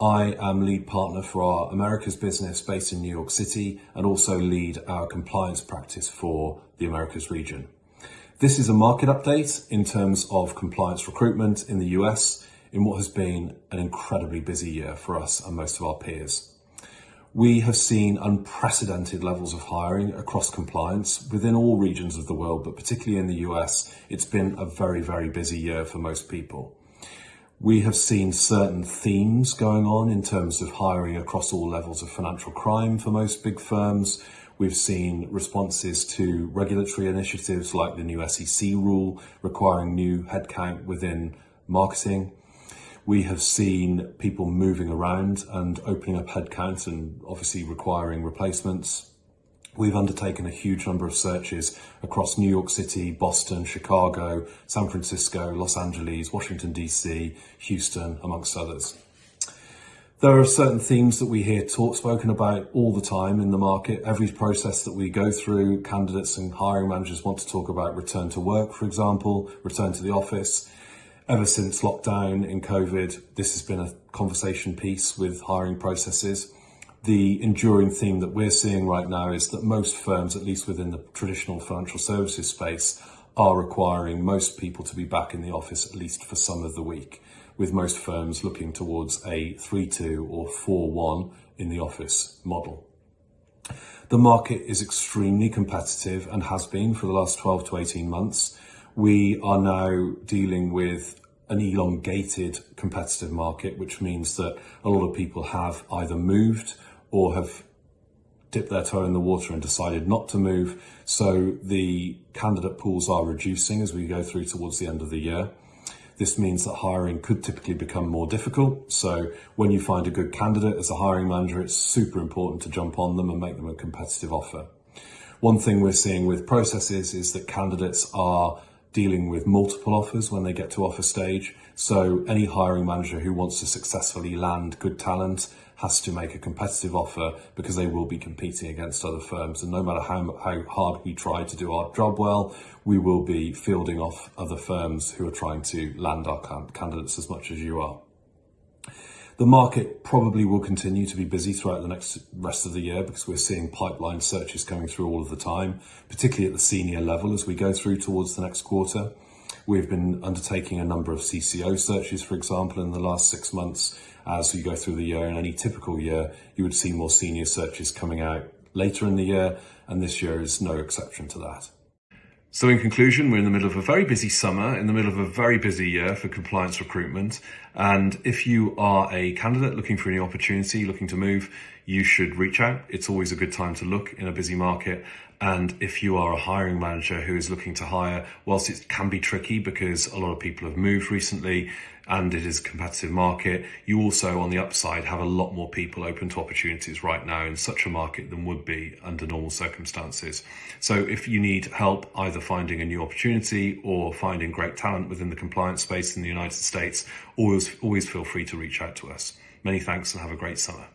I am lead partner for our Americas business based in New York City and also lead our compliance practice for the Americas region. This is a market update in terms of compliance recruitment in the US in what has been an incredibly busy year for us and most of our peers. We have seen unprecedented levels of hiring across compliance within all regions of the world, but particularly in the US, it's been a very, very busy year for most people. We have seen certain themes going on in terms of hiring across all levels of financial crime for most big firms. We've seen responses to regulatory initiatives like the new SEC rule requiring new headcount within marketing. We have seen people moving around and opening up headcount and obviously requiring replacements. We've undertaken a huge number of searches across New York City, Boston, Chicago, San Francisco, Los Angeles, Washington, DC, Houston, amongst others. There are certain themes that we hear spoken about all the time in the market. Every process that we go through, candidates and hiring managers want to talk about return to work, for example, return to the office. Ever since lockdown in COVID, this has been a conversation piece with hiring processes. The enduring theme that we're seeing right now is that most firms, at least within the traditional financial services space, are requiring most people to be back in the office at least for some of the week, with most firms looking towards a 3-2 or 4-1 in the office model. The market is extremely competitive and has been for the last 12 to 18 months. We are now dealing with an elongated competitive market, which means that a lot of people have either moved or have dipped their toe in the water and decided not to move. So the candidate pools are reducing as we go through towards the end of the year. This means that hiring could typically become more difficult. So when you find a good candidate as a hiring manager, it's super important to jump on them and make them a competitive offer. One thing we're seeing with processes is that candidates are dealing with multiple offers when they get to offer stage. So any hiring manager who wants to successfully land good talent has to make a competitive offer because they will be competing against other firms. And no matter how hard we try to do our job well, we will be fielding off other firms who are trying to land our candidates as much as you are. The market probably will continue to be busy throughout the rest of the year because we're seeing pipeline searches coming through all of the time, particularly at the senior level as we go through towards the next quarter. We've been undertaking a number of CCO searches, for example, in the last 6 months. As you go through the year, in any typical year, you would see more senior searches coming out later in the year, and this year is no exception to that. So in conclusion, we're in the middle of a very busy summer, in the middle of a very busy year for compliance recruitment. And if you are a candidate looking for a new opportunity, looking to move, you should reach out. It's always a good time to look in a busy market. And if you are a hiring manager who is looking to hire, whilst it can be tricky because a lot of people have moved recently and it is a competitive market, you also on the upside have a lot more people open to opportunities right now in such a market than would be under normal circumstances. So if you need help either finding a new opportunity or finding great talent within the compliance space in the United States, always feel free to reach out to us. Many thanks and have a great summer.